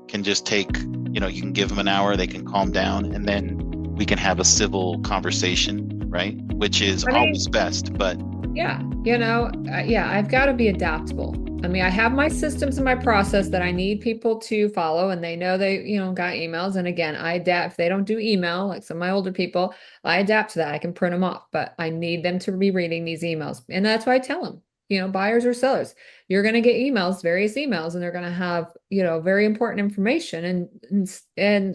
can just take, you can give them an hour, they can calm down, and then we can have a civil conversation, right? Which is I mean, always best, but yeah, yeah, I've got to be adaptable. I mean, I have my systems and my process that I need people to follow, and they know they, got emails. And again, I adapt. If they don't do email, like some of my older people, I adapt to that. I can print them off, but I need them to be reading these emails. And that's why I tell them, buyers or sellers, you're going to get emails, various emails, and they're going to have, very important information and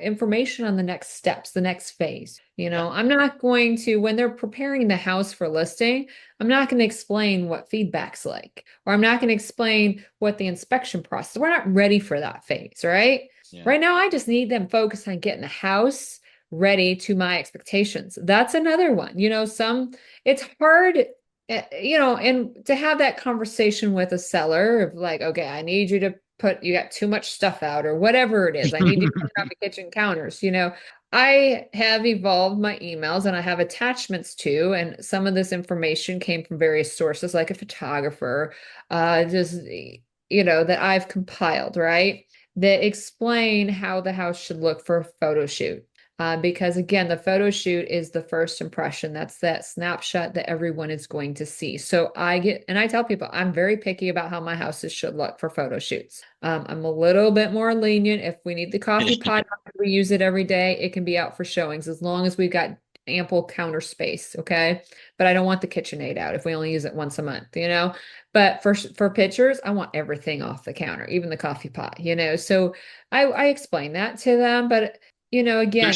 information on the next steps, the next phase. yeah, I'm not going to, when they're preparing the house for listing, I'm not going to explain what feedback's like, or I'm not going to explain what the inspection process. We're not ready for that phase, right? yeah. Right now, I just need them focused on getting the house ready to my expectations. That's another one. It's hard, and to have that conversation with a seller of like, okay, I need you to you got too much stuff out or whatever it is. I need you to put out the kitchen counters. I have evolved my emails and I have attachments too. And some of this information came from various sources, like a photographer, that I've compiled, right? That explain how the house should look for a photo shoot. Because again, the photo shoot is the first impression. That's that snapshot that everyone is going to see. So I tell people, I'm very picky about how my houses should look for photo shoots. I'm a little bit more lenient. If we need the coffee pot, we use it every day. It can be out for showings as long as we've got ample counter space. Okay. But I don't want the KitchenAid out if we only use it once a month, But for pictures, I want everything off the counter, even the coffee pot, So I explain that to them, but again,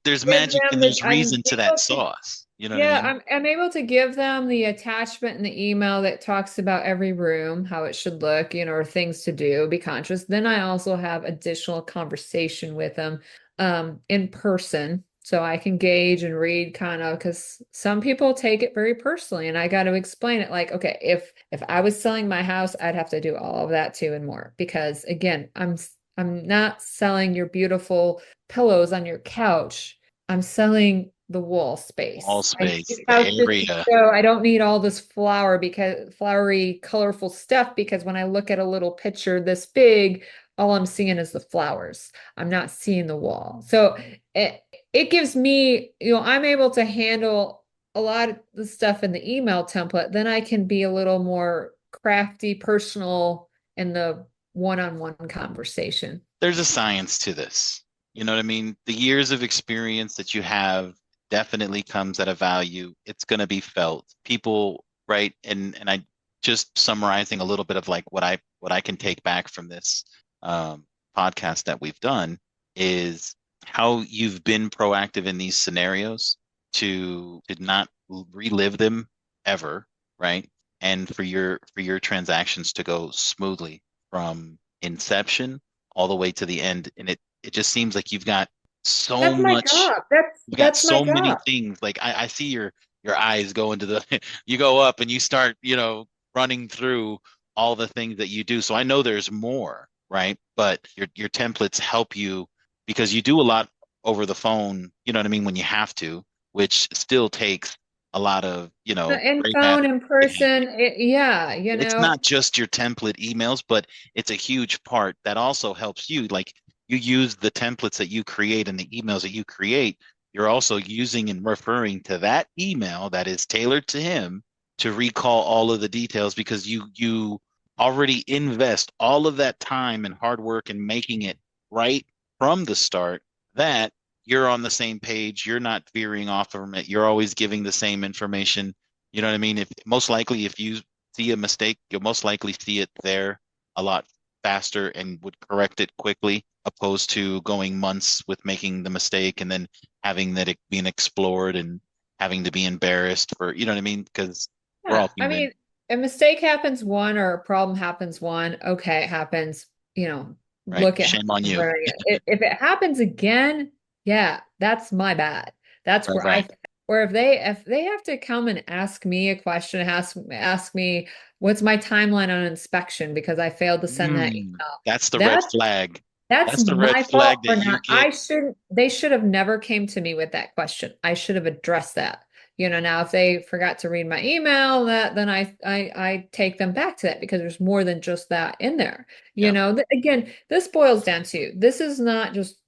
There's magic, and there's reason to that sauce. You know what I yeah, mean? I'm able to give them the attachment in the email that talks about every room, how it should look, or things to do, be conscious. Then I also have additional conversation with them in person. So I can gauge and read kind of because some people take it very personally, and I got to explain it like, okay, if I was selling my house, I'd have to do all of that too and more because again, I'm not selling your beautiful pillows on your couch. I'm selling the wall Wall space. I need space, the the house just to area. show I don't need all this flowery, colorful stuff because when I look at a little picture this big, all I'm seeing is the flowers. I'm not seeing the wall. So it gives me, I'm able to handle a lot of the stuff in the email template. Then I can be a little more crafty, personal in the one-on-one conversation. There's a science to this. You know what I mean? The years of experience that you have definitely comes at a value. It's going to be felt. People, right? And I just summarizing a little bit of like what I can take back from this um, podcast that we've done is how you've been proactive in these scenarios to not relive them ever, right? And for your transactions to go smoothly from inception all the way to the end. And it just seems like you've got so That's my much, job. That's you got that's my so many job. things. Like I see your eyes go into the you go up and you start, running through all the things that you do. So I know there's more, right? But your templates help you because you do a lot over the phone, you know what I mean, when you have to, which still takes a lot of, In gray phone, matter. in person, yeah, It's not just your template emails, but it's a huge part that also helps you. Like you use the templates that you create and the emails that you create, you're also using and referring to that email that is tailored to him to recall all of the details because you already invest all of that time and hard work in making it right from the start that you're on the same page, you're not veering off from it, you're always giving the same information. You know what I mean? If most likely if you see a mistake, you'll most likely see it there a lot faster and would correct it quickly, opposed to going months with making the mistake and then having that being explored and having to be embarrassed for, you know what I mean? Because we're yeah. all I human, mean, a mistake happens one or a problem happens one. Okay, it happens. right? Look at how Shame on I'm you. wearing it. If it happens again, yeah, that's my bad. That's Right, where right. where if they have to come and ask me a question, ask me what's my timeline on inspection because I failed to send that email. That's the red That's flag. That's That's the red my fault flag for that you not. get. They should have never came to me with that question. I should have addressed that. Now if they forgot to read my email, then I take them back to that because there's more than just that in there. Yeah. Again, this boils down to this is not just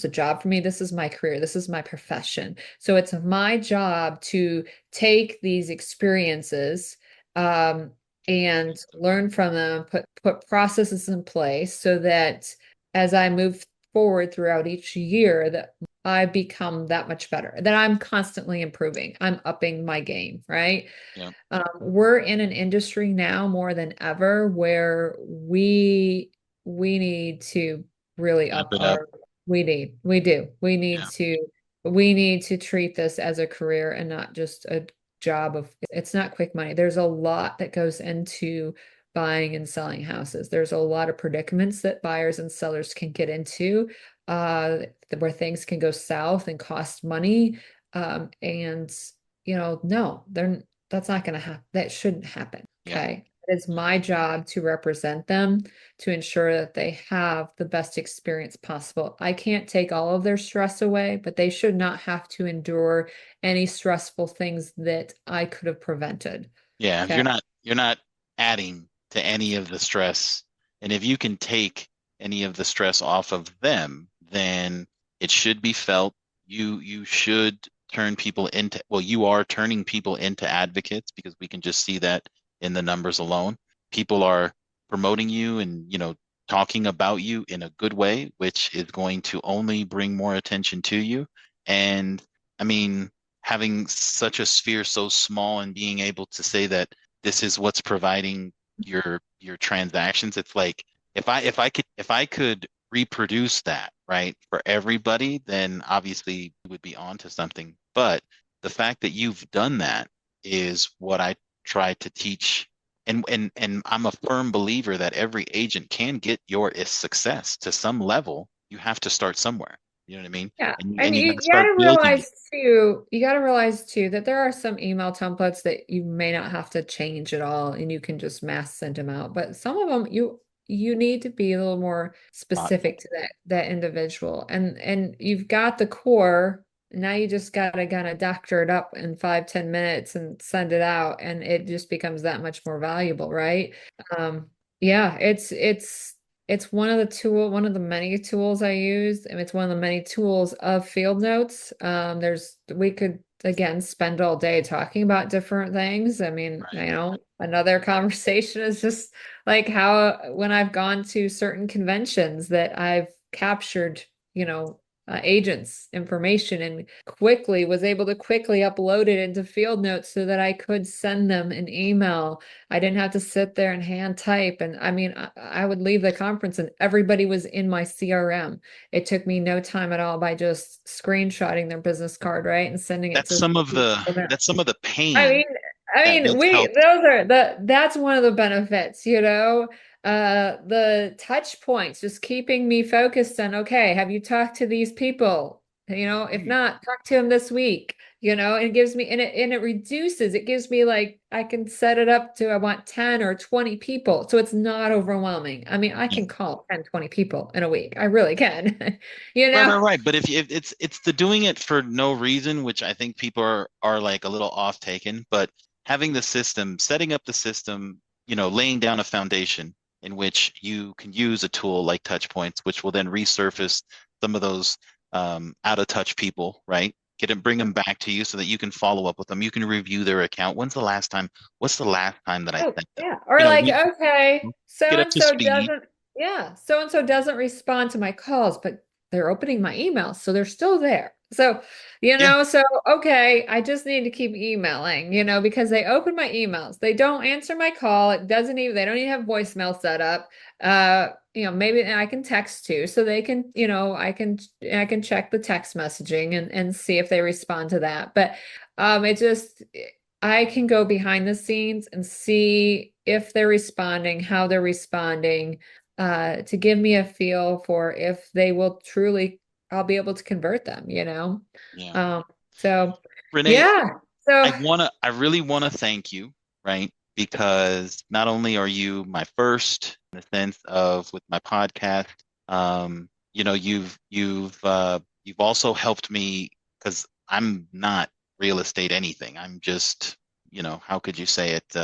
a job for me. This is my career. This is my profession. So it's my job to take these experiences um, and learn from them, put processes in place so that as I move forward throughout each year, that I become that much better, that I'm constantly improving. I'm upping my game, right? Yeah. We're in an industry now more than ever where we need to really Wrap up it up. our we do. Yeah. We need to treat this as a career and not just a job of it's not quick money. There's a lot that goes into buying and selling houses. There's a lot of predicaments that buyers and sellers can get into uh where things can go south and cost money. And no, that's not going to happen. That shouldn't happen. Yeah. Okay. It's my job to represent them to ensure that they have the best experience possible. I can't take all of their stress away, but they should not have to endure any stressful things that I could have prevented. Yeah. If Okay. you're not adding to any of the stress, and if you can take any of the stress off of them, then it should be felt. You should turn people into, well, you are turning people into advocates because we can just see that in the numbers alone. People are promoting you and, talking about you in a good way, which is going to only bring more attention to you. And I mean, having such a sphere so small and being able to say that this is what's providing your transactions, it's like if I could reproduce that, right, for everybody, then obviously we would be onto something. But the fact that you've done that is what I try to teach. And I'm a firm believer that every agent can get your success to some level. You have to start somewhere. You know what I mean? Yeah. And And you got you to start gotta building it. realize too, that there are some email templates that you may not have to change at all and you can just mass send them out. But some of them you need to be a little more Thoughtful. specific to that individual. And you've got the core. Now you just gotta kind of doctor it up in 5, 10 minutes and send it out, and it just becomes that much more valuable, right? Um, yeah, it's one of the many tools I use, and it's one of the many tools of Field Notes. We could again spend all day talking about different things. I mean, Right. another conversation is just like how when I've gone to certain conventions that I've captured, agents information and quickly was able to quickly upload it into Field Notes so that I could send them an email. I didn't have to sit there and hand type. And I mean, I would leave the conference and everybody was in my CRM. It took me no time at all by just screenshotting their business card, right? And sending it That's to some of the them. that's some of the I pain mean, I that mean, what's we helped. those are that's one of the benefits, the touch points, just keeping me focused on, okay, have you talked to these people? If Mm. not, talk to them this week. It gives me and it reduces, it gives me like I can set it up to I want 10 or 20 people. So it's not overwhelming. I mean, I Yeah. can call 10, 20 people in a week. I really can. Right, right, right. But if it's the doing it for no reason, which I think people are like a little off taken, but having the system, setting up the system, laying down a foundation in which you can use a tool like touch points, which will then resurface some of those out of touch people, right? Bring them back to you so that you can follow up with them. You can review their account. What's the last time that I Oh, sent them? yeah. Or like, okay, Get so up and to so speed. doesn't, yeah, so and so doesn't respond to my calls, but they're opening my emails, so they're still there. Yeah, So okay, I just need to keep emailing, because they open my emails. They don't answer my call. They don't even have voicemail set up. Maybe I can text too, so they can, I can check the text messaging and see if they respond to that. But it just I can go behind the scenes and see if they're responding, how they're responding, to give me a feel for if they will truly, I'll be able to convert them. yeah. Um, so Renee, yeah. So I really wanna thank you, right? Because not only are you my first in the sense of with my podcast, you've also helped me because I'm not real estate anything. I'm just, how could you say it?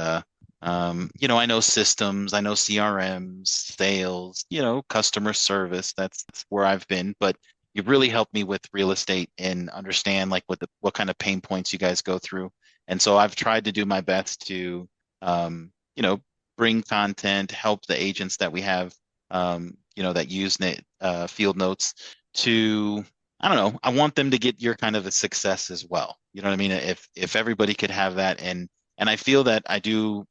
I know systems, I know CRMs, sales, customer service. That's where I've been, but you've really helped me with real estate and understand like what kind of pain points you guys go through. And so I've tried to do my best to, um, you know, bring content, help the agents that we have, that use Field Notes to, I don't know, I want them to get your kind of a success as well. You know what I mean? If everybody could have that, and I feel that I do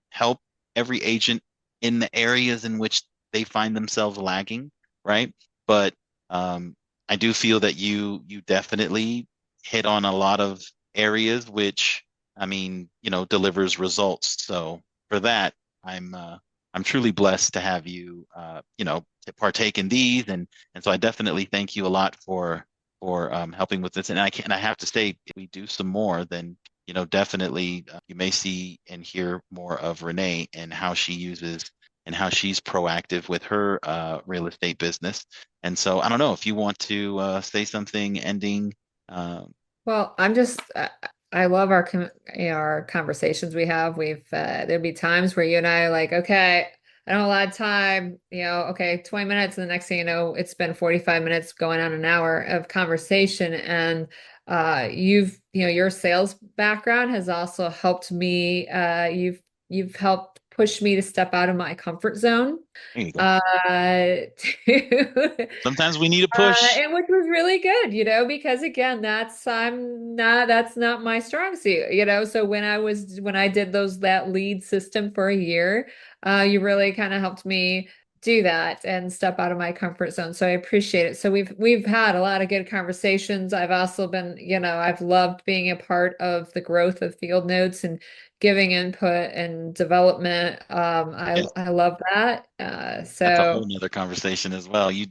help every agent in the areas in which they find themselves lagging, right? But I do feel that you definitely hit on a lot of areas which, I mean, delivers results. So for that, I'm truly blessed to have you, to partake in these, and so I definitely thank you a lot for helping with this. And I have to say, if we do some more, then definitely you may see and hear more of Renee and how she uses and how she's proactive with her real estate business. And so I don't know if you want to say something ending. Um, Well, I love our conversations we have. There'll be times where you and I are like, okay, I don't have a lot of time, okay, 20 minutes, and the next thing you know, it's been 45 minutes going on an hour of conversation. And your sales background has also helped me. You've helped push me to step out of my comfort zone. there you go. Uh, to Sometimes we need a push. and which was really good, because again, that's not my strong suit, So when I did that lead system for a year, you really kind of helped me do that and step out of my comfort zone. So I appreciate it. So we've had a lot of good conversations. I've also been, I've loved being a part of the growth of Field Notes and giving input and development. Yes, I love that. that's a So whole nother conversation as well. I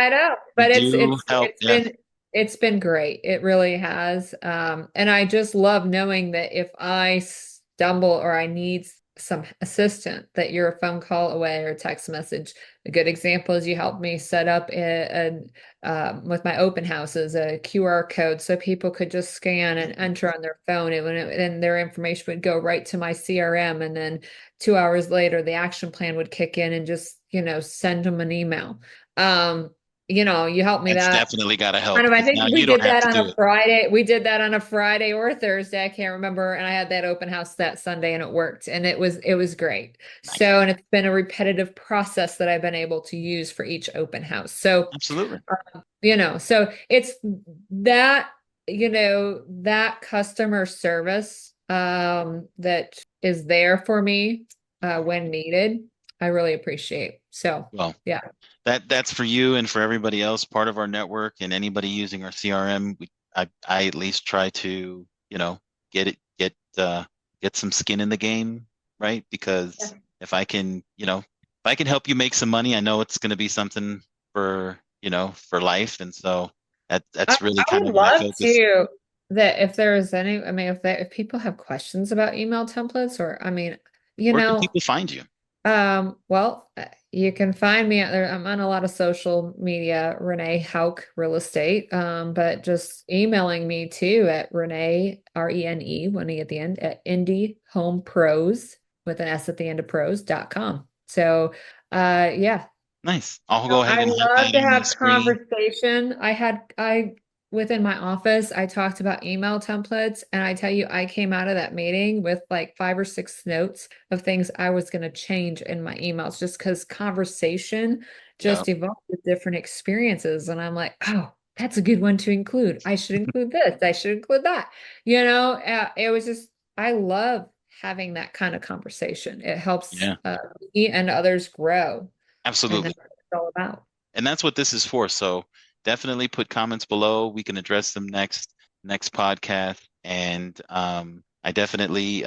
know, You but do help. Yeah, it's been great. It really has. And I just love knowing that if I stumble or I need some assistant, that you're a phone call away or a text message. A good example is you helped me set up with my open houses a QR code so people could just scan and enter on their phone, and their information would go right to my CRM, and then 2 hours later the action plan would kick in and just send them an email. Um, you helped me that's that definitely got to help kind of, I because think now we you don't did have that to on do a it. Friday. We did that on a Friday or a Thursday. I can't remember. And I had that open house that Sunday and it worked. And it was great. Nice. So, and it's been a repetitive process that I've been able to use for each open house. So, Absolutely. so it's that, that customer service that is there for me when needed. I really appreciate. So, Well, yeah. that's for you and for everybody else, part of our network and anybody using our CRM. I at least try to, get it, get some skin in the game, right? Because if I can help you make some money, I know it's going to be something for life. And so that's really I kind would of my love focus. to that if there's any, I mean, if people have questions about email templates or, I mean, you Where can know, people find you? well, you can find me out there. I'm on a lot of social media, Renee Hauk Real Estate. But just emailing me too at Renee, RENE, one E at the end, at Indie Home Pros with an S at the end of pros.com. So, yeah, Nice. I'll go ahead I and have that love to on the have screen. conversation. Within my office, I talked about email templates, and I tell you, I came out of that meeting with like 5 or 6 notes of things I was going to change in my emails just because conversation Yeah. just evolved with different experiences. And I'm like, oh, that's a good one to include. I should include this. I should include that. It was just, I love having that kind of conversation. It helps Yeah. me and others grow. And Absolutely. that's what it's all about. And that's what this is for. So definitely put comments below. We can address them next podcast. And I definitely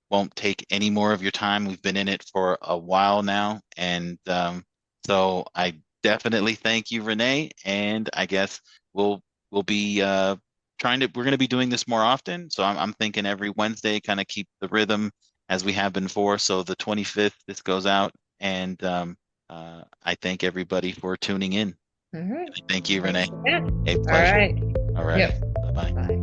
won't take any more of your time. We've been in it for a while now, and so I definitely thank you, Renee. And I guess we'll be we're going to be doing this more often. So I'm thinking every Wednesday, kind of keep the rhythm as we have been before. So the 25th, this goes out, and I thank everybody for tuning in. All right. Thank you, Thanks Renee. again. A All pleasure. right. All righty. Yep. Bye bye. Bye.